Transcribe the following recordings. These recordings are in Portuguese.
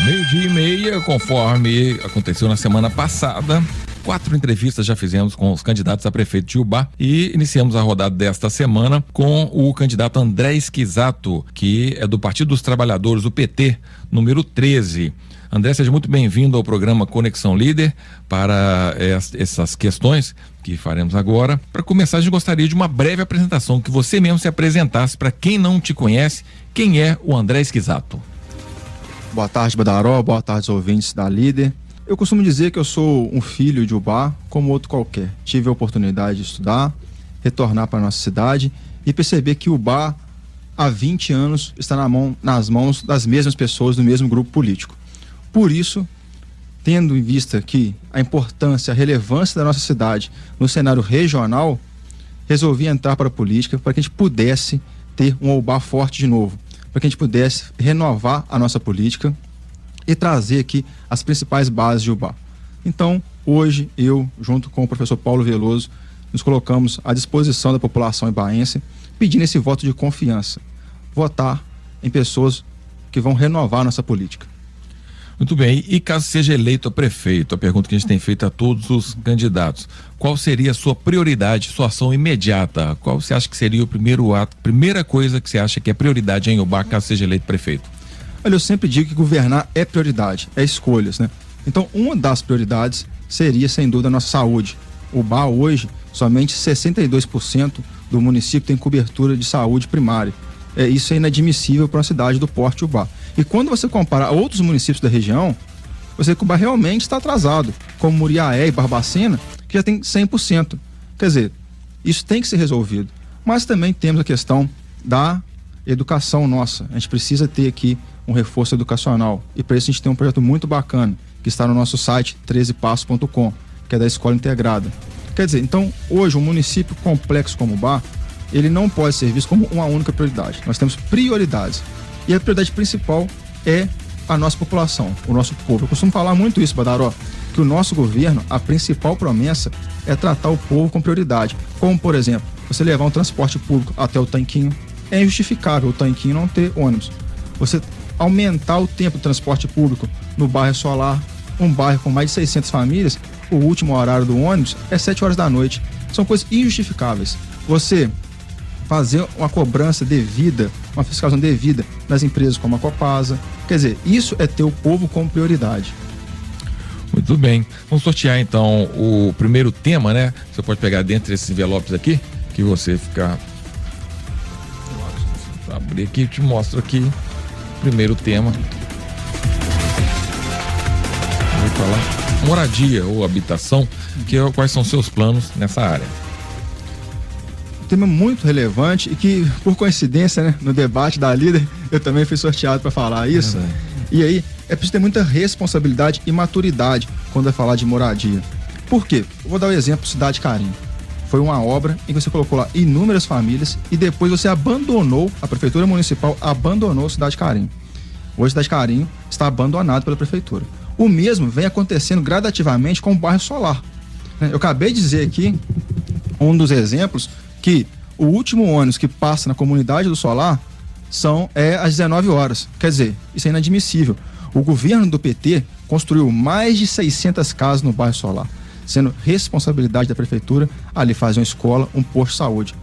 Meio-dia e meia, conforme aconteceu na semana passada. 4 entrevistas já fizemos com os candidatos a prefeito de Ubá e iniciamos a rodada desta semana com o candidato André Esquisato, que é do Partido dos Trabalhadores, o PT, número 13. André, seja muito bem-vindo ao programa Conexão Líder para essas questões que faremos agora. Para começar, a gente gostaria de uma breve apresentação, que você mesmo se apresentasse para quem não te conhece. Quem é o André Esquisato? Boa tarde, Badaró. Boa tarde, ouvintes da Líder. Eu costumo dizer que eu sou um filho de Ubá, como outro qualquer. Tive a oportunidade de estudar, retornar para a nossa cidade e perceber que Ubá, há 20 anos, está nas mãos das mesmas pessoas do mesmo grupo político. Por isso, tendo em vista que a importância, a relevância da nossa cidade no cenário regional, resolvi entrar para a política para que a gente pudesse ter um Ubá forte de novo, para que a gente pudesse renovar a nossa política e trazer aqui as principais bases de Ubá. Então, hoje, eu, junto com o professor Paulo Veloso, nos colocamos à disposição da população ibaense, pedindo esse voto de confiança. Votar em pessoas que vão renovar a nossa política. Muito bem, e caso seja eleito a prefeito, a pergunta que a gente tem feito a todos os candidatos, qual seria a sua prioridade, sua ação imediata? Qual você acha que seria o primeiro ato, primeira coisa que você acha que é prioridade em Ubá, caso seja eleito prefeito? Olha, eu sempre digo que governar é prioridade, é escolhas, né? Então, uma das prioridades seria, sem dúvida, a nossa saúde. Ubá, hoje, somente 62% do município tem cobertura de saúde primária. Isso é inadmissível para uma cidade do porte de Ubá. E quando você compara a outros municípios da região, você vê que Ubá realmente está atrasado, como Muriaé e Barbacena, que já tem 100%. Quer dizer, isso tem que ser resolvido. Mas também temos a questão da educação nossa. A gente precisa ter aqui um reforço educacional. E para isso a gente tem um projeto muito bacana, que está no nosso site 13passos.com, que é da Escola Integrada. Quer dizer, então, hoje, um município complexo como Ubá, ele não pode ser visto como uma única prioridade. Nós temos prioridades. E a prioridade principal é a nossa população, o nosso povo. Eu costumo falar muito isso, Badaró, que o nosso governo, a principal promessa é tratar o povo com prioridade. Como, por exemplo, você levar um transporte público até o Tanquinho. É injustificável o Tanquinho não ter ônibus. Você aumentar o tempo de transporte público no bairro Solar, um bairro com mais de 600 famílias, o último horário do ônibus é 7 horas da noite. São coisas injustificáveis. Você fazer uma cobrança devida, uma fiscalização devida nas empresas como a Copasa. Quer dizer, isso é ter o povo como prioridade. Muito bem. Vamos sortear então o primeiro tema, né? Você pode pegar dentro desses envelopes aqui, que você fica... Vou abrir aqui e te mostro aqui o primeiro tema. Vou falar moradia ou habitação, quais são seus planos nessa área? Tema muito relevante e que, por coincidência, né, no debate da Líder, eu também fui sorteado para falar isso. E aí, é preciso ter muita responsabilidade e maturidade quando vai falar de moradia. Por quê? Eu vou dar o exemplo Cidade Carim. Foi uma obra em que você colocou lá inúmeras famílias e depois você abandonou, a Prefeitura Municipal abandonou Cidade Carim. Hoje Cidade Carim está abandonado pela Prefeitura. O mesmo vem acontecendo gradativamente com o bairro Solar. Eu acabei de dizer aqui um dos exemplos, que o último ônibus que passa na comunidade do Solar é às 19 horas. Quer dizer, isso é inadmissível. O governo do PT construiu mais de 600 casas no bairro Solar, sendo responsabilidade da prefeitura ali fazer uma escola, um posto de saúde.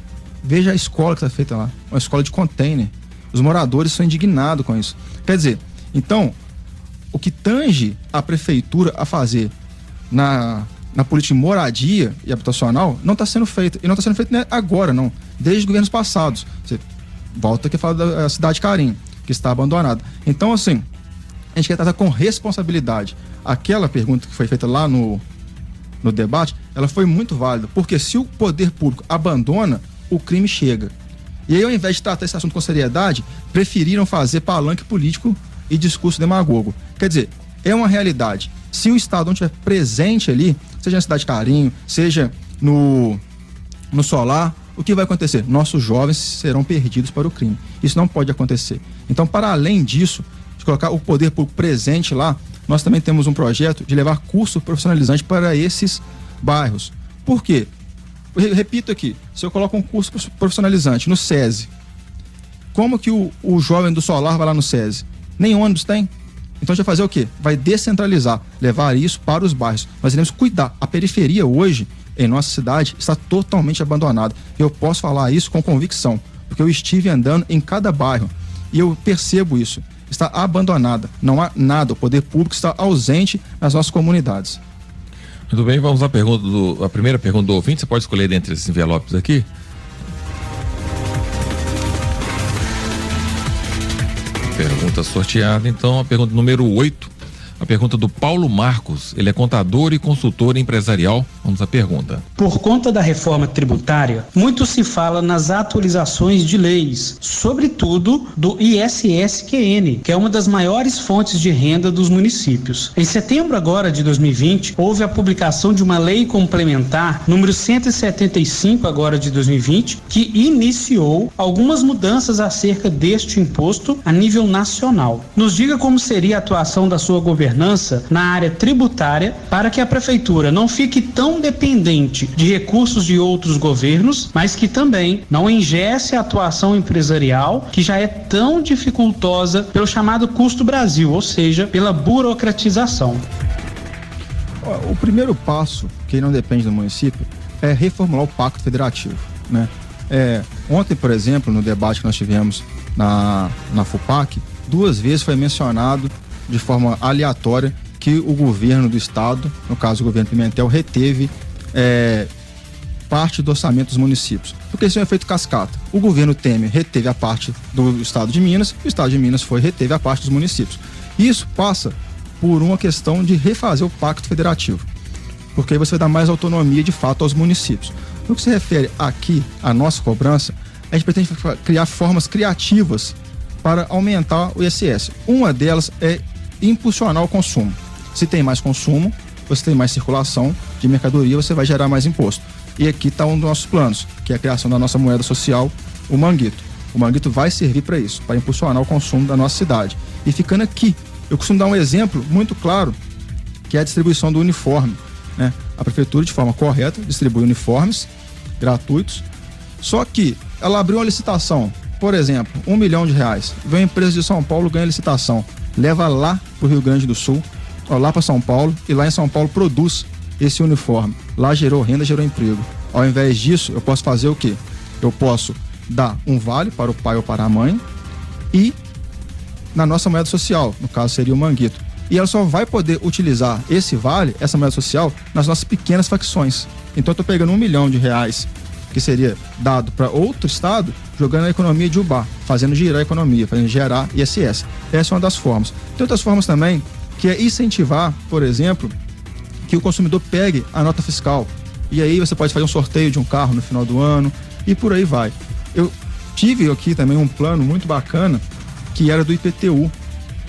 Veja a escola que está feita lá, uma escola de container. Os moradores são indignados com isso. Quer dizer, então, o que tange a prefeitura a fazer na política de moradia e habitacional não está sendo feito. E não está sendo feito agora, não. Desde governos passados. Você volta aqui a falar da Cidade Carim, que está abandonada. Então, assim, a gente quer tratar com responsabilidade. Aquela pergunta que foi feita lá no debate, ela foi muito válida. Porque se o poder público abandona, o crime chega. E aí, ao invés de tratar esse assunto com seriedade, preferiram fazer palanque político e discurso demagogo. Quer dizer, é uma realidade. Se o Estado não estiver presente ali, seja na Cidade Carim, seja no Solar, o que vai acontecer? Nossos jovens serão perdidos para o crime. Isso não pode acontecer. Então, para além disso, de colocar o poder público presente lá, nós também temos um projeto de levar curso profissionalizante para esses bairros. Por quê? Eu repito aqui, se eu coloco um curso profissionalizante no SESI, como que o jovem do Solar vai lá no SESI? Nem ônibus tem. Então a gente vai fazer o quê? Vai descentralizar, levar isso para os bairros. Nós iremos cuidar. A periferia hoje, em nossa cidade, está totalmente abandonada. Eu posso falar isso com convicção, porque eu estive andando em cada bairro e eu percebo isso. Está abandonada, não há nada, o poder público está ausente nas nossas comunidades. Muito bem, vamos à a primeira pergunta do ouvinte. Você pode escolher dentre esses envelopes aqui. Pergunta sorteada, então, a pergunta número 8. A pergunta do Paulo Marcos, ele é contador e consultor empresarial. Vamos à pergunta. Por conta da reforma tributária, muito se fala nas atualizações de leis, sobretudo do ISS-QN, que é uma das maiores fontes de renda dos municípios. Em setembro agora de 2020, houve a publicação de uma lei complementar, número 175 agora de 2020, que iniciou algumas mudanças acerca deste imposto a nível nacional. Nos diga como seria a atuação da sua governança na área tributária para que a prefeitura não fique tão dependente de recursos de outros governos, mas que também não engesse a atuação empresarial, que já é tão dificultosa pelo chamado custo Brasil, ou seja, pela burocratização. O primeiro passo, que não depende do município, é reformular o Pacto Federativo, né? Ontem, por exemplo, no debate que nós tivemos na FUPAC, 2 vezes foi mencionado de forma aleatória que o governo do estado, no caso o governo Pimentel, reteve parte do orçamento dos municípios, porque isso é um efeito cascata. O governo Temer reteve a parte do estado de Minas, e o estado de Minas reteve a parte dos municípios. Isso passa por uma questão de refazer o Pacto Federativo, porque aí você vai dar mais autonomia de fato aos municípios. No que se refere aqui à nossa cobrança, a gente pretende criar formas criativas para aumentar o ISS. Uma delas é impulsionar o consumo. Se tem mais consumo, você tem mais circulação de mercadoria, você vai gerar mais imposto. E aqui está um dos nossos planos, que é a criação da nossa moeda social, o Manguito. O Manguito vai servir para isso, para impulsionar o consumo da nossa cidade. E ficando aqui, eu costumo dar um exemplo muito claro, que é a distribuição do uniforme, né? A prefeitura, de forma correta, distribui uniformes gratuitos, só que ela abriu uma licitação, por exemplo, R$1 milhão, vem uma empresa de São Paulo, ganha licitação, leva lá para o Rio Grande do Sul, lá para São Paulo, e lá em São Paulo produz esse uniforme. Lá gerou renda, gerou emprego. Ao invés disso, eu posso fazer o quê? Eu posso dar um vale para o pai ou para a mãe e na nossa moeda social, no caso seria o Manguito. E ela só vai poder utilizar esse vale, essa moeda social, nas nossas pequenas facções. Então eu estou pegando R$1 milhão que seria dado para outro estado, jogando a economia de Ubá, fazendo girar a economia, fazendo gerar ISS. Essa é uma das formas. Tem outras formas também, que é incentivar, por exemplo, que o consumidor pegue a nota fiscal. E aí você pode fazer um sorteio de um carro no final do ano e por aí vai. Eu tive aqui também um plano muito bacana, que era do IPTU.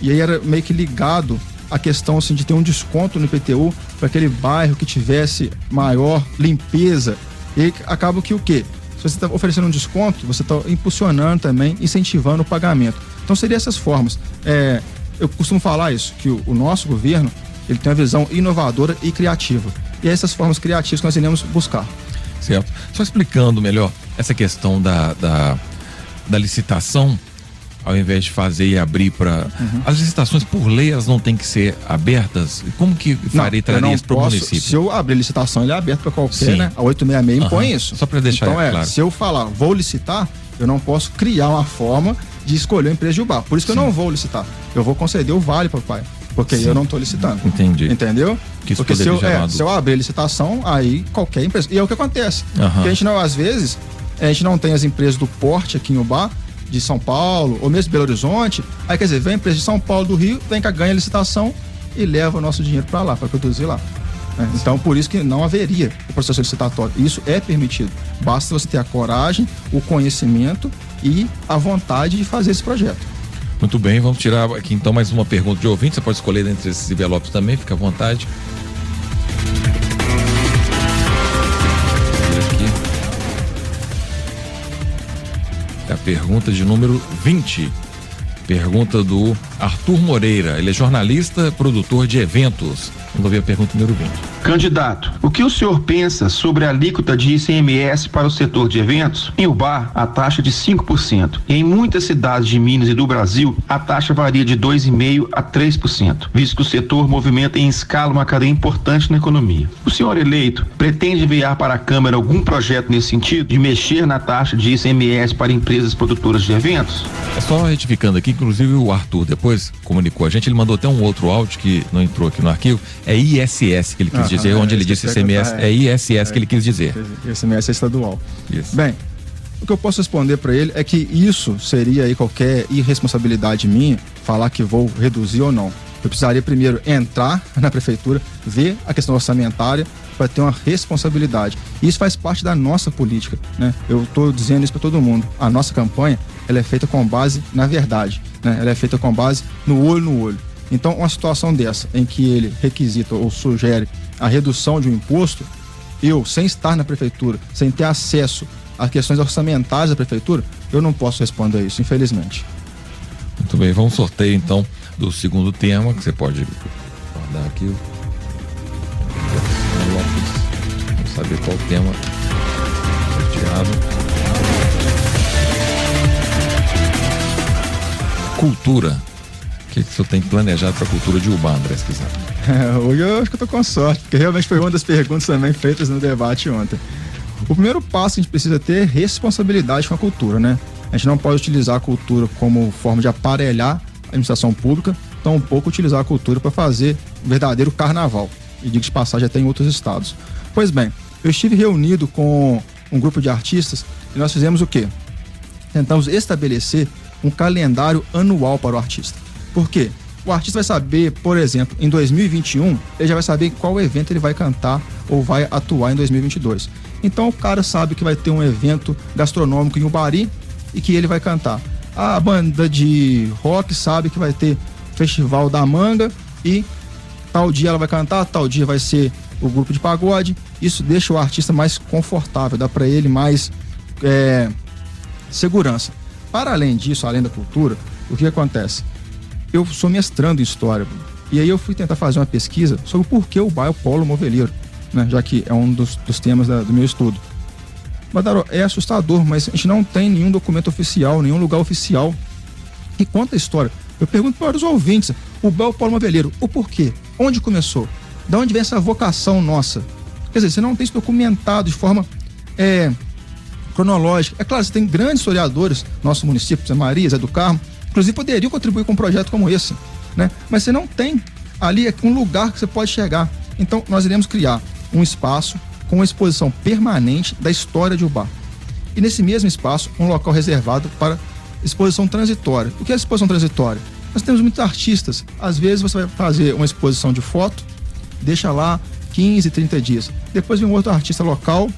E aí era meio que ligado à questão assim, de ter um desconto no IPTU para aquele bairro que tivesse maior limpeza. E aí acaba que o quê? Se você está oferecendo um desconto, você está impulsionando também, incentivando o pagamento. Então seriam essas formas. Eu costumo falar isso, que o nosso governo, ele tem uma visão inovadora e criativa. E é essas formas criativas que nós iremos buscar. Certo. Só explicando melhor essa questão da licitação, ao invés de fazer e abrir para... As licitações, por lei, elas não têm que ser abertas? Como que traria isso para o município? Se eu abrir licitação, ele é aberto para qualquer, Sim. né? A 866 impõe isso. Só para deixar então, claro. Se eu falar, vou licitar, eu não posso criar uma forma de escolher a empresa de Ubá. Por isso que eu não vou licitar. Eu vou conceder o vale para o pai. Porque eu não estou licitando. Entendi. Entendeu? Que isso porque se eu abrir licitação, aí qualquer empresa... E é o que acontece. Porque a gente não, às vezes, a gente não tem as empresas do porte aqui em Ubá, de São Paulo, ou mesmo Belo Horizonte. Aí, quer dizer, vem a empresa de São Paulo, do Rio, vem cá, ganha a licitação e leva o nosso dinheiro para lá, para produzir lá. Então, por isso que não haveria o processo licitatório. Isso é permitido. Basta você ter a coragem, o conhecimento e a vontade de fazer esse projeto. Muito bem, vamos tirar aqui então mais uma pergunta de ouvinte. Você pode escolher entre esses envelopes também, fica à vontade. A pergunta de número 20. Pergunta do Arthur Moreira, ele é jornalista, produtor de eventos. Vamos ouvir a pergunta número 20. Candidato, o que o senhor pensa sobre a alíquota de ICMS para o setor de eventos? Em Ubá, a taxa é de 5%. E em muitas cidades de Minas e do Brasil, a taxa varia de 2,5% a 3%, visto que o setor movimenta em escala uma cadeia importante na economia. O senhor eleito pretende enviar para a Câmara algum projeto nesse sentido, de mexer na taxa de ICMS para empresas produtoras de eventos? É só retificando aqui, inclusive o Arthur depois comunicou a gente, ele mandou até um outro áudio que não entrou aqui no arquivo, é ISS que ele quis dizer, onde ele disse ICMS, é ISS que ele quis dizer. ICMS é estadual. Isso. Bem, o que eu posso responder para ele é que isso seria aí qualquer irresponsabilidade minha, falar que vou reduzir ou não. Eu precisaria primeiro entrar na prefeitura, ver a questão orçamentária para ter uma responsabilidade. E isso faz parte da nossa política, né? Eu estou dizendo isso para todo mundo. A nossa campanha, ela é feita com base na verdade, né? Ela é feita com base no olho no olho. Então, uma situação dessa, em que ele requisita ou sugere a redução de um imposto, eu, sem estar na prefeitura, sem ter acesso às questões orçamentárias da prefeitura, eu não posso responder isso, infelizmente. Muito bem, vamos sorteio então do segundo tema, que você pode guardar aqui. Vamos saber qual tema sorteado. Cultura. O que o senhor tem planejado para a cultura de Ubá, André Esquizado? Hoje eu acho que eu tô com sorte, porque realmente foi uma das perguntas também feitas no debate ontem. O primeiro passo que a gente precisa ter é responsabilidade com a cultura, né? A gente não pode utilizar a cultura como forma de aparelhar a administração pública, tampouco utilizar a cultura para fazer um verdadeiro carnaval. E digo de passagem até em outros estados. Pois bem, eu estive reunido com um grupo de artistas e nós fizemos o quê? Tentamos estabelecer um calendário anual para o artista. Por quê? O artista vai saber, por exemplo, em 2021, ele já vai saber qual evento ele vai cantar ou vai atuar em 2022. Então o cara sabe que vai ter um evento gastronômico em Ubari e que ele vai cantar. A banda de rock sabe que vai ter Festival da Manga e tal dia ela vai cantar, tal dia vai ser o grupo de pagode. Isso deixa o artista mais confortável, dá para ele mais segurança. Para além disso, além da cultura, o que acontece? Eu sou mestrando em história, e aí eu fui tentar fazer uma pesquisa sobre por que o bairro Polo Moveleiro, né, já que é um dos temas do meu estudo. Madaro, é assustador, mas a gente não tem nenhum documento oficial, nenhum lugar oficial que conta a história. Eu pergunto para os ouvintes, o bairro Polo Moveleiro, o porquê? Onde começou? Da onde vem essa vocação nossa? Quer dizer, você não tem isso documentado de forma cronológica. É claro, você tem grandes historiadores, nosso município, Zé Maria, Zé do Carmo, inclusive poderiam contribuir com um projeto como esse, né? Mas você não tem ali um lugar que você pode chegar. Então, nós iremos criar um espaço com uma exposição permanente da história de Ubá. E nesse mesmo espaço, um local reservado para exposição transitória. O que é exposição transitória? Nós temos muitos artistas. Às vezes você vai fazer uma exposição de foto, deixa lá 15, 30 dias. Depois vem um outro artista local,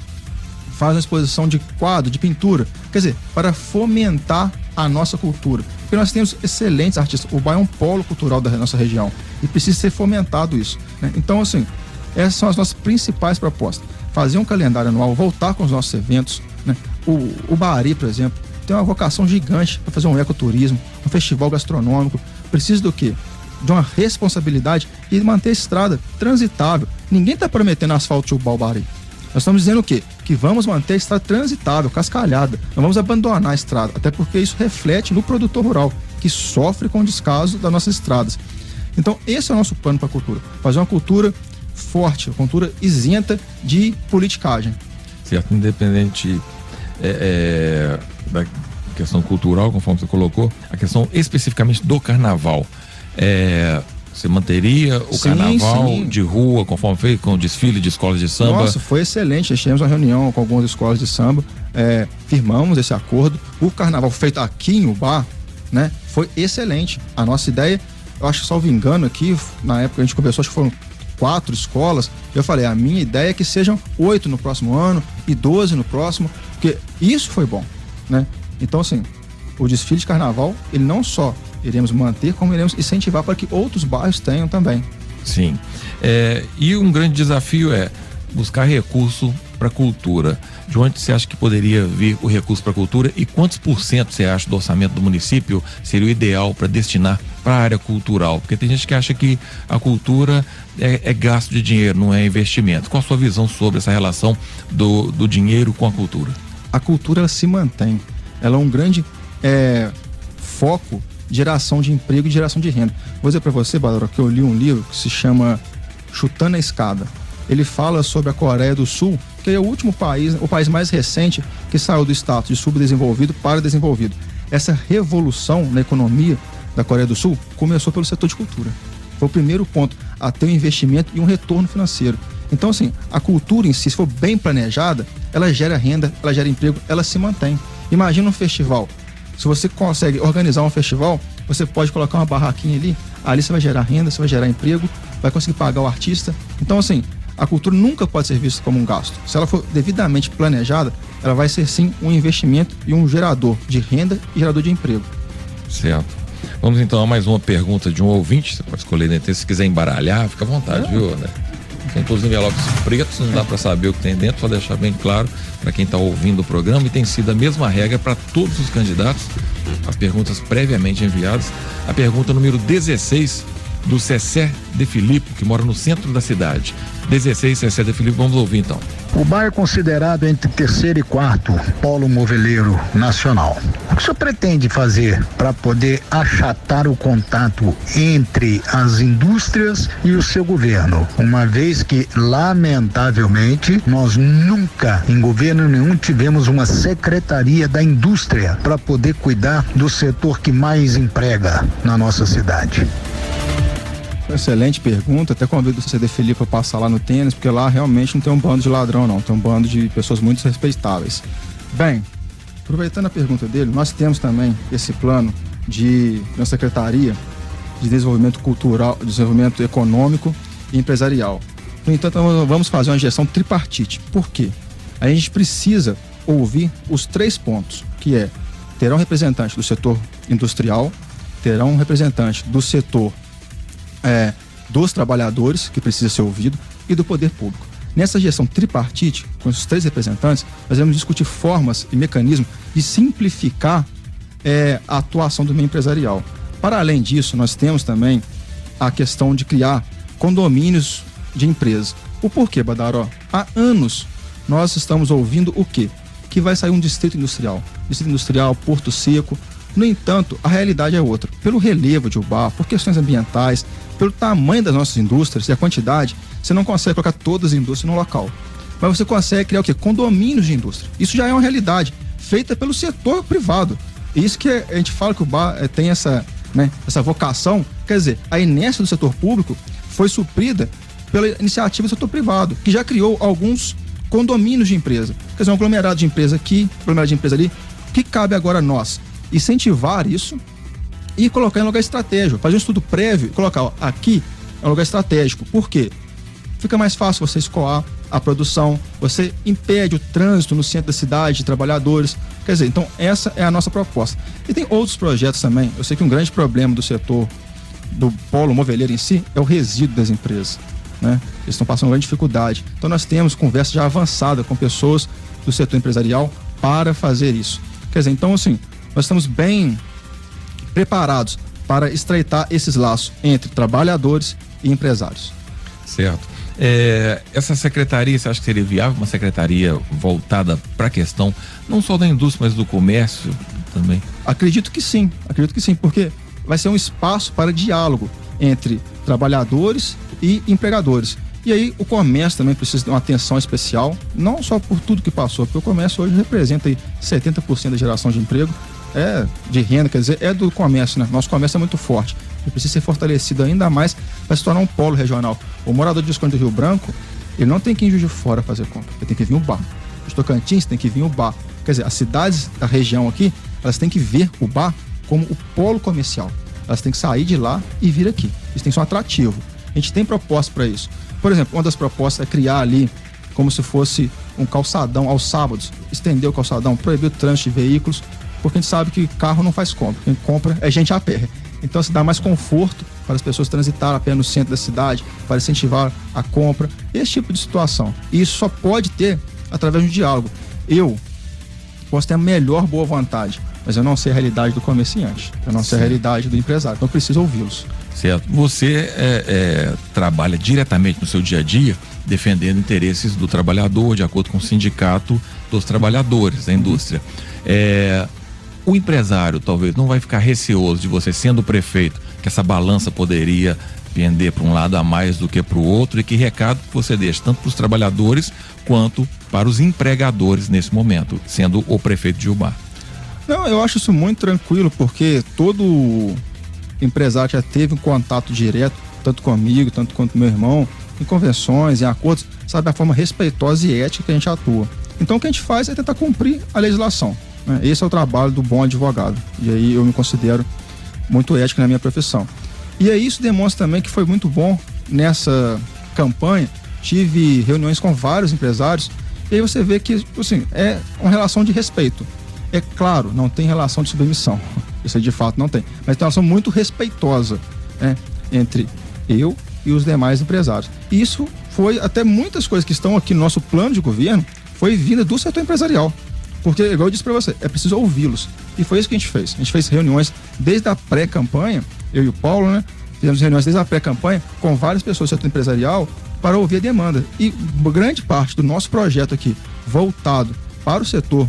faz uma exposição de quadro, de pintura. Quer dizer, para fomentar a nossa cultura. Porque nós temos excelentes artistas. O Ubá é um polo cultural da nossa região e precisa ser fomentado isso, né? Então, assim, essas são as nossas principais propostas. Fazer um calendário anual, voltar com os nossos eventos, né? O Ubari, por exemplo, tem uma vocação gigante para fazer um ecoturismo, um festival gastronômico. Precisa do quê? De uma responsabilidade e manter a estrada transitável. Ninguém está prometendo asfalto de Ubari. Nós estamos dizendo o quê? Que vamos manter a estrada transitável, cascalhada. Não vamos abandonar a estrada, até porque isso reflete no produtor rural, que sofre com o descaso das nossas estradas. Então, esse é o nosso plano para a cultura. Fazer uma cultura forte, uma cultura isenta de politicagem. Certo, independente da questão cultural, conforme você colocou, a questão especificamente do carnaval. Você manteria o carnaval de rua, conforme fez com o desfile de escolas de samba? Nossa, foi excelente. Nós tivemos uma reunião com algumas escolas de samba, firmamos esse acordo. O carnaval feito aqui em Ubá, né, foi excelente. A nossa ideia, eu acho que, salvo engano aqui, na época a gente conversou, acho que foram 4 escolas. Eu falei, a minha ideia é que sejam 8 no próximo ano e 12 no próximo, porque isso foi bom, né? Então, assim, o desfile de carnaval, ele não só iremos manter, como iremos incentivar para que outros bairros tenham também. Sim. E um grande desafio é buscar recurso para a cultura. De onde você acha que poderia vir o recurso para a cultura e quantos por cento você acha do orçamento do município seria o ideal para destinar para a área cultural? Porque tem gente que acha que a cultura é gasto de dinheiro, não é investimento. Qual a sua visão sobre essa relação do dinheiro com a cultura? A cultura, ela se mantém. Ela é um grande foco de geração de emprego e de geração de renda. Vou dizer para você, Badaro, que eu li um livro que se chama Chutando a Escada. Ele fala sobre a Coreia do Sul, que é o último país, o país mais recente que saiu do status de subdesenvolvido para desenvolvido. Essa revolução na economia da Coreia do Sul começou pelo setor de cultura. Foi o primeiro ponto a ter um investimento e um retorno financeiro. Então, assim, a cultura em si, se for bem planejada, ela gera renda, ela gera emprego, ela se mantém. Imagina um festival. Se você consegue organizar um festival, você pode colocar uma barraquinha ali você vai gerar renda, você vai gerar emprego, vai conseguir pagar o artista. Então, assim, a cultura nunca pode ser vista como um gasto. Se ela for devidamente planejada, ela vai ser sim um investimento e um gerador de renda e gerador de emprego. Certo. Vamos então a mais uma pergunta de um ouvinte. Você pode escolher, né? Se quiser embaralhar, fica à vontade, viu, né? Tem todos os envelopes pretos, não dá para saber o que tem dentro, só deixar bem claro para quem está ouvindo o programa, e tem sido a mesma regra para todos os candidatos, as perguntas previamente enviadas. A pergunta número 16 do Cessé de Filipe, que mora no centro da cidade. 16, Cessé de Filipe, vamos ouvir então. Ubá é considerado entre terceiro e quarto polo moveleiro nacional. O que o senhor pretende fazer para poder achatar o contato entre as indústrias e o seu governo? Uma vez que, lamentavelmente, nós nunca, em governo nenhum, tivemos uma secretaria da indústria para poder cuidar do setor que mais emprega na nossa cidade. Excelente pergunta, até convido o CD Felipe a passar lá no tênis, porque lá realmente não tem um bando de ladrão não, tem um bando de pessoas muito respeitáveis. Bem, aproveitando a pergunta dele, nós temos também esse plano de uma secretaria de desenvolvimento cultural, desenvolvimento econômico e empresarial. No entanto, vamos fazer uma gestão tripartite. Por quê? A gente precisa ouvir os 3 pontos, que é, terá um representante do setor industrial, terá um representante do setor dos trabalhadores, que precisa ser ouvido, e do poder público. Nessa gestão tripartite, com esses 3 representantes, nós vamos discutir formas e mecanismos de simplificar a atuação do meio empresarial. Para além disso, nós temos também a questão de criar condomínios de empresas. O porquê, Badaró? Há anos nós estamos ouvindo o quê? Que vai sair um distrito industrial. Distrito industrial, Porto Seco. No entanto, a realidade é outra. Pelo relevo de Ubá, por questões ambientais, pelo tamanho das nossas indústrias e a quantidade, você não consegue colocar todas as indústrias no local. Mas você consegue criar o quê? Condomínios de indústria. Isso já é uma realidade, feita pelo setor privado. Isso que a gente fala que o Ubá tem essa vocação. Quer dizer, a inércia do setor público foi suprida pela iniciativa do setor privado, que já criou alguns condomínios de empresa. Quer dizer, um aglomerado de empresa aqui, um aglomerado de empresa ali. O que cabe agora a nós? Incentivar isso e colocar em lugar estratégico, fazer um estudo prévio, colocar aqui é um lugar estratégico. Por quê? Fica mais fácil você escoar a produção, você impede o trânsito no centro da cidade de trabalhadores. Quer dizer, então essa é a nossa proposta. E tem outros projetos também. Eu sei que um grande problema do setor do polo moveleiro em si é o resíduo das empresas, né? Eles estão passando uma grande dificuldade. Então nós temos conversa já avançada com pessoas do setor empresarial para fazer isso. Quer dizer, então assim, nós estamos bem preparados para estreitar esses laços entre trabalhadores e empresários. Certo. Essa secretaria, você acha que seria viável uma secretaria voltada para a questão não só da indústria, mas do comércio também? Acredito que sim, porque vai ser um espaço para diálogo entre trabalhadores e empregadores. E aí o comércio também precisa de uma atenção especial, não só por tudo que passou, porque o comércio hoje representa aí 70% da geração de emprego, de renda, quer dizer, é do comércio, né? Nosso comércio é muito forte e precisa ser fortalecido ainda mais para se tornar um polo regional. O morador de Visconde do Rio Branco, ele não tem que ir em Juiz de Fora fazer compra, ele tem que vir o Ubá. Os Tocantins tem que vir o Ubá. Quer dizer, as cidades da região aqui, elas têm que ver o Ubá como o polo comercial. Elas têm que sair de lá e vir aqui. Isso tem que ser um atrativo. A gente tem proposta para isso. Por exemplo, uma das propostas é criar ali como se fosse um calçadão aos sábados, estender o calçadão, proibir o trânsito de veículos, porque a gente sabe que carro não faz compra. Quem compra é gente a pé. Então se dá mais conforto para as pessoas transitarem a pé no centro da cidade, para incentivar a compra, esse tipo de situação. E isso só pode ter através do diálogo. Eu posso ter a melhor boa vontade, mas eu não sei a realidade do comerciante, eu não sei a realidade do empresário, então eu preciso ouvi-los. Certo. Você trabalha diretamente no seu dia a dia defendendo interesses do trabalhador, de acordo com o sindicato dos trabalhadores da indústria. O empresário talvez não vai ficar receoso de você sendo prefeito, que essa balança poderia pender para um lado a mais do que para o outro, e que recado que você deixa tanto para os trabalhadores quanto para os empregadores nesse momento, sendo o prefeito de Ubá? Não, eu acho isso muito tranquilo, porque todo empresário já teve um contato direto, tanto comigo, tanto quanto meu irmão, em convenções, em acordos, sabe a forma respeitosa e ética que a gente atua. Então o que a gente faz é tentar cumprir a legislação, né? Esse é o trabalho do bom advogado, e aí eu me considero muito ético na minha profissão. E aí isso demonstra também que foi muito bom nessa campanha. Tive reuniões com vários empresários, e aí você vê que, assim, é uma relação de respeito. É claro, não tem relação de submissão, isso aí de fato não tem, mas tem uma relação muito respeitosa, né, entre eu e os demais empresários. E isso foi até muitas coisas que estão aqui no nosso plano de governo, foi vinda do setor empresarial. Porque, igual eu disse para você, é preciso ouvi-los. E foi isso que a gente fez. A gente fez reuniões desde a pré-campanha, eu e o Paulo, né? Fizemos reuniões desde a pré-campanha com várias pessoas do setor empresarial para ouvir a demanda. E grande parte do nosso projeto aqui, voltado para o setor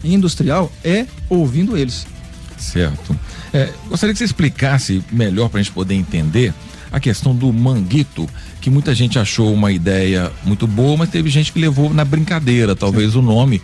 industrial, é ouvindo eles. Certo. Gostaria que você explicasse melhor para a gente poder entender a questão do manguito, que muita gente achou uma ideia muito boa, mas teve gente que levou na brincadeira, talvez. Sim. O nome.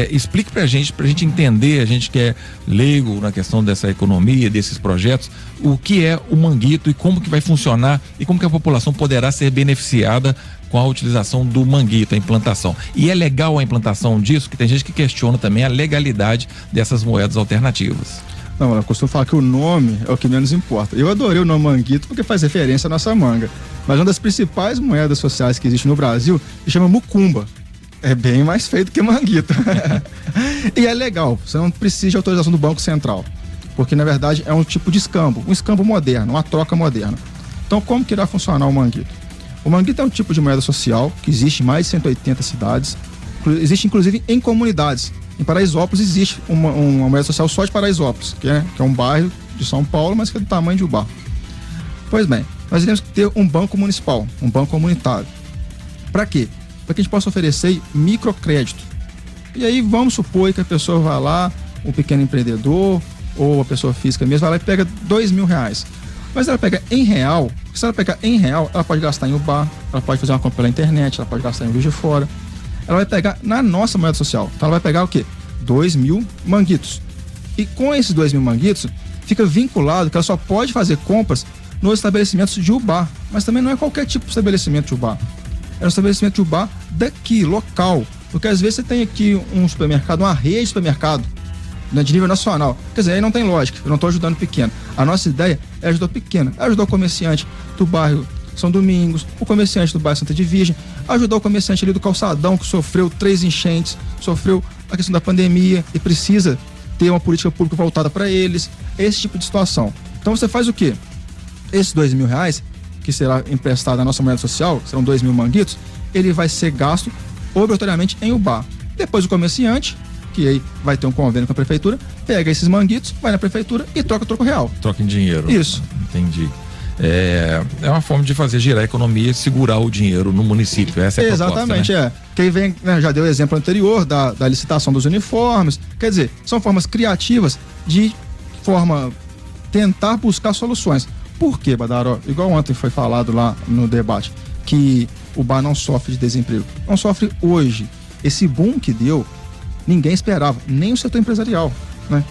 Explique pra gente entender, a gente que é leigo na questão dessa economia, desses projetos, o que é o manguito e como que vai funcionar e como que a população poderá ser beneficiada com a utilização do manguito, a implantação. E é legal a implantação disso, que tem gente que questiona também a legalidade dessas moedas alternativas. Não, eu costumo falar que o nome é o que menos importa. Eu adorei o nome manguito porque faz referência à nossa manga. Mas uma das principais moedas sociais que existe no Brasil se chama mucumba. É bem mais feio do que manguito. E é legal, você não precisa de autorização do Banco Central. Porque, na verdade, é um tipo de escambo. Um escambo moderno, uma troca moderna. Então, como que irá funcionar o manguito? O manguito é um tipo de moeda social que existe em mais de 180 cidades. Existe, inclusive, em comunidades. Em Paraisópolis existe uma moeda social só de Paraisópolis, que é um bairro de São Paulo, mas que é do tamanho de Ubá. Pois bem, nós iremos ter um banco municipal, um banco comunitário. Para quê? Para que a gente possa oferecer microcrédito. E aí vamos supor que a pessoa vai lá, um pequeno empreendedor ou a pessoa física mesmo, vai lá e pega R$2.000. Mas ela pega em real, se ela pegar em real, ela pode gastar em Ubá, ela pode fazer uma compra pela internet, ela pode gastar em Juiz de Fora. Ela vai pegar na nossa moeda social. Então ela vai pegar o quê? 2.000 manguitos. E com esses 2.000 manguitos, fica vinculado que ela só pode fazer compras nos estabelecimentos de Ubá. Mas também não é qualquer tipo de estabelecimento de Ubá. É um estabelecimento de Ubá daqui, local. Porque às vezes você tem aqui um supermercado, uma rede de supermercado, né, de nível nacional. Quer dizer, aí não tem lógica, eu não estou ajudando o pequeno. A nossa ideia é ajudar o pequeno, é ajudar o comerciante do bairro São Domingos, o comerciante do bairro Santa de Virgem, ajudar o comerciante ali do Calçadão, que sofreu 3 enchentes, sofreu a questão da pandemia e precisa ter uma política pública voltada para eles, esse tipo de situação. Então você faz o quê? Esses R$2.000, que será emprestado à nossa moeda social, serão 2.000 manguitos, ele vai ser gasto obrigatoriamente em Ubá. Depois o comerciante, que aí vai ter um convênio com a prefeitura, pega esses manguitos, vai na prefeitura e troca troco real. Troca em dinheiro. Isso. Entendi. É uma forma de fazer girar a economia e segurar o dinheiro no município. Essa é a proposta, exatamente, né? Quem vem, né, já deu o exemplo anterior da licitação dos uniformes. Quer dizer, são formas criativas de tentar buscar soluções. Por quê, Badaró? Igual ontem foi falado lá no debate, que o Ubá não sofre de desemprego. Não sofre hoje. Esse boom que deu, ninguém esperava, nem o setor empresarial, né?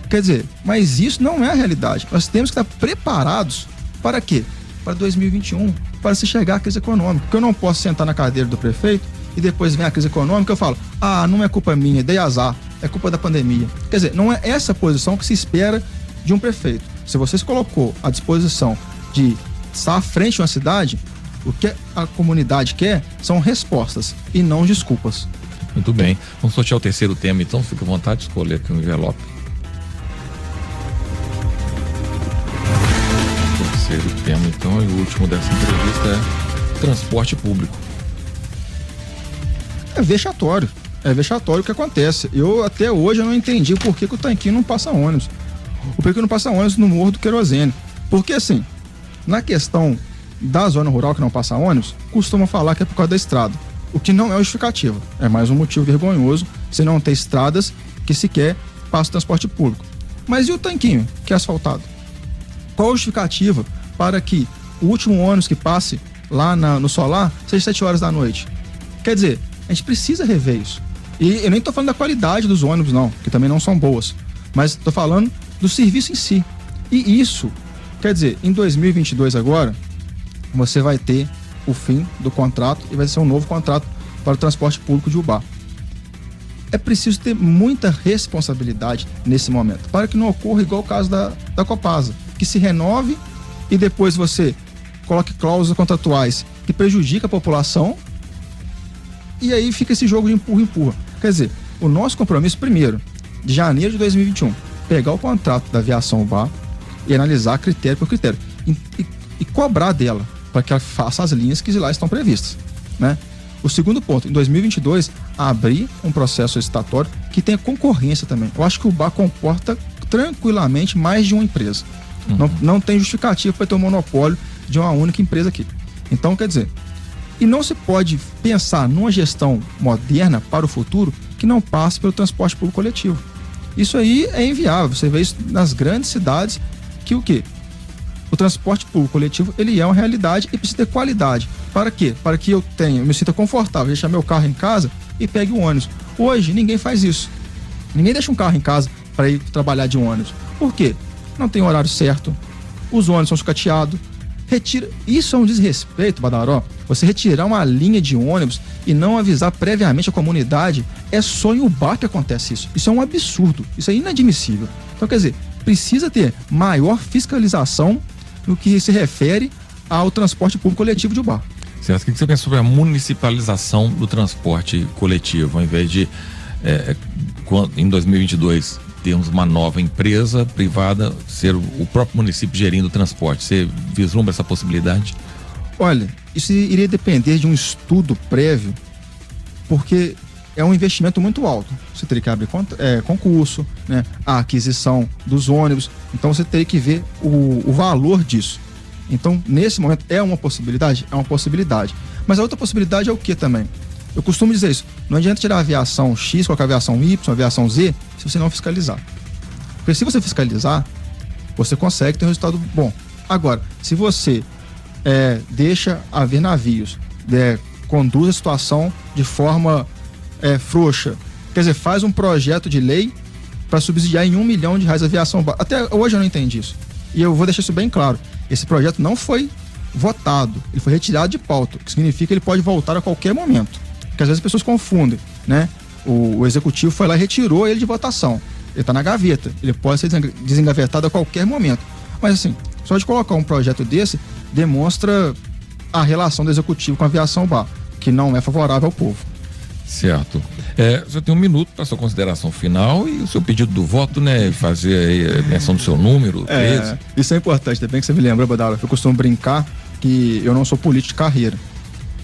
Quer dizer, mas isso não é a realidade. Nós temos que estar preparados para quê? Para 2021, para se chegar à crise econômica. Porque eu não posso sentar na cadeira do prefeito e depois vem a crise econômica e eu falo, não é culpa minha, dei azar, é culpa da pandemia. Quer dizer, não é essa posição que se espera de um prefeito. Se você se colocou à disposição de estar à frente de uma cidade, o que a comunidade quer são respostas e não desculpas. Muito bem. Vamos sortear o terceiro tema, então. Fique à vontade de escolher aqui um envelope. Terceiro tema, então, e o último dessa entrevista é transporte público. É vexatório o que acontece. Eu até hoje eu não entendi por que o Tanquinho não passa ônibus. O porquê não passa ônibus no Morro do Querosene. Porque assim, na questão da zona rural que não passa ônibus, costuma falar que é por causa da estrada. O que não é justificativa. É mais um motivo vergonhoso você não ter estradas que sequer passa o transporte público. Mas e o Tanquinho, que é asfaltado? Qual a justificativa para que o último ônibus que passe lá no Solar seja 7 horas da noite? Quer dizer, a gente precisa rever isso. E eu nem estou falando da qualidade dos ônibus, não, que também não são boas. Mas estou falando do serviço em si. E isso, quer dizer, em 2022 agora, você vai ter o fim do contrato e vai ser um novo contrato para o transporte público de Ubá. É preciso ter muita responsabilidade nesse momento, para que não ocorra igual o caso da Copasa, que se renove e depois você coloque cláusulas contratuais que prejudicam a população e aí fica esse jogo de empurra-empurra. Quer dizer, o nosso compromisso, primeiro, de janeiro de 2021, pegar o contrato da aviação Ubá e analisar critério por critério e cobrar dela para que ela faça as linhas que lá estão previstas, né? O segundo ponto, em 2022, abrir um processo licitatório que tenha concorrência também. Eu acho que o Ubá comporta tranquilamente mais de uma empresa. Não tem justificativa para ter um monopólio de uma única empresa aqui. Então, quer dizer, e não se pode pensar numa gestão moderna para o futuro que não passe pelo transporte público coletivo. Isso aí é inviável. Você vê isso nas grandes cidades que o quê? O transporte público coletivo, ele é uma realidade e precisa ter qualidade. Para quê? Para que eu me sinta confortável, deixar meu carro em casa e pegue o ônibus. Hoje, ninguém faz isso. Ninguém deixa um carro em casa para ir trabalhar de ônibus. Por quê? Não tem horário certo, os ônibus são sucateados. Isso é um desrespeito, Badaró. Você retirar uma linha de ônibus e não avisar previamente a comunidade, é só em Ubá que acontece isso. Isso é um absurdo, isso é inadmissível. Então, quer dizer, precisa ter maior fiscalização no que se refere ao transporte público coletivo de Ubá. Certo. O que você pensa sobre a municipalização do transporte coletivo, ao invés de, em 2022, termos uma nova empresa privada, ser o próprio município gerindo o transporte? Você vislumbra essa possibilidade? Olha, isso iria depender de um estudo prévio, porque é um investimento muito alto. Você teria que abrir concurso, né? A aquisição dos ônibus. Então você teria que ver o valor disso. Então, nesse momento, é uma possibilidade? É uma possibilidade. Mas a outra possibilidade é o que também? Eu costumo dizer isso. Não adianta tirar a aviação X, colocar a aviação Y, a aviação Z, se você não fiscalizar. Porque se você fiscalizar, você consegue ter um resultado bom. Agora, se você deixa haver navios, conduz a situação de forma frouxa, quer dizer, faz um projeto de lei para subsidiar em R$1 milhão a aviação. Até hoje eu não entendi isso. E eu vou deixar isso bem claro. Esse projeto não foi votado, ele foi retirado de pauta, o que significa que ele pode voltar a qualquer momento. Porque às vezes as pessoas confundem, né? O executivo foi lá e retirou ele de votação. Ele está na gaveta, ele pode ser desengavetado a qualquer momento. Mas assim, só de colocar um projeto desse, demonstra a relação do executivo com a aviação Ubá, que não é favorável ao povo. Certo. Você tem 1 minuto para sua consideração final e o seu pedido do voto, né? Fazer aí a menção do seu número, 13. Isso é importante, também que você me lembra, Badala. Eu costumo brincar que eu não sou político de carreira.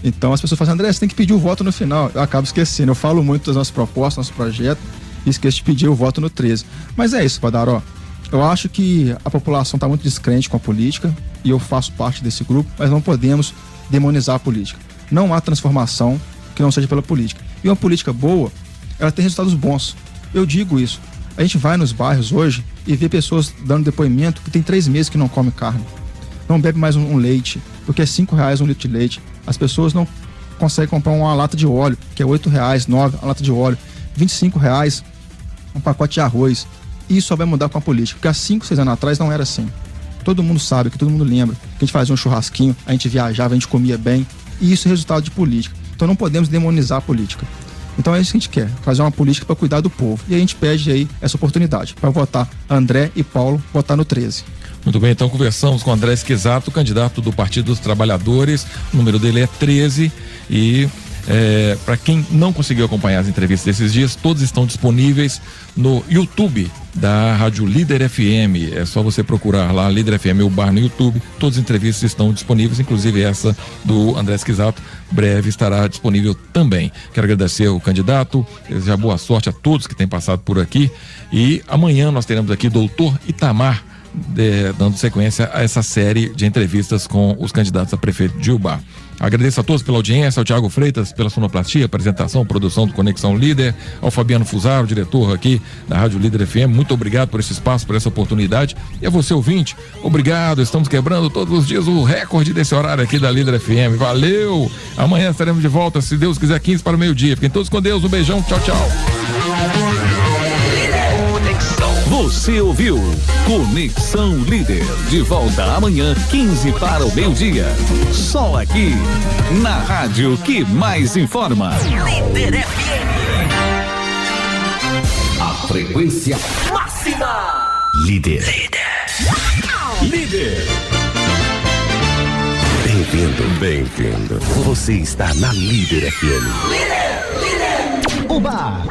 Então as pessoas falam, André, você tem que pedir o voto no final. Eu acabo esquecendo. Eu falo muito das nossas propostas, nosso projeto, e esqueço de pedir o voto no 13. Mas é isso, Badaró. Eu acho que a população está muito descrente com a política e eu faço parte desse grupo, mas não podemos demonizar a política. Não há transformação que não seja pela política. E uma política boa, ela tem resultados bons. Eu digo isso. A gente vai nos bairros hoje e vê pessoas dando depoimento que tem 3 meses que não come carne. Não bebe mais um leite, porque é R$5 um litro de leite. As pessoas não conseguem comprar uma lata de óleo, que é R$8, R$9 uma lata de óleo. R$25 um pacote de arroz. E isso só vai mudar com a política, porque há 5, 6 anos atrás não era assim. Todo mundo sabe, que todo mundo lembra, que a gente fazia um churrasquinho, a gente viajava, a gente comia bem. E isso é resultado de política. Então não podemos demonizar a política. Então é isso que a gente quer, fazer uma política para cuidar do povo. E a gente pede aí essa oportunidade para votar André e Paulo, votar no 13. Muito bem, então conversamos com André Esquisato, candidato do Partido dos Trabalhadores. O número dele é 13 e Para quem não conseguiu acompanhar as entrevistas desses dias, todos estão disponíveis no YouTube da Rádio Líder FM. É só você procurar lá, Líder FM Ubar no YouTube. Todas as entrevistas estão disponíveis, inclusive essa do André Esquisato, breve estará disponível também. Quero agradecer o candidato, desejar boa sorte a todos que têm passado por aqui. E amanhã nós teremos aqui Doutor Itamar, dando sequência a essa série de entrevistas com os candidatos a prefeito de Ubá. Agradeço a todos pela audiência, ao Thiago Freitas pela sonoplastia, apresentação, produção do Conexão Líder, ao Fabiano Fusaro, diretor aqui da Rádio Líder FM. Muito obrigado por esse espaço, por essa oportunidade. E a você, ouvinte, obrigado. Estamos quebrando todos os dias o recorde desse horário aqui da Líder FM. Valeu! Amanhã estaremos de volta, se Deus quiser, 15 para o meio-dia. Fiquem todos com Deus. Um beijão. Tchau, tchau. Você ouviu Conexão Líder, de volta amanhã, 15 para o meio-dia. Só aqui, na rádio que mais informa. Líder FM. A frequência máxima. Líder. Bem-vindo. Você está na Líder FM. Líder. Uba.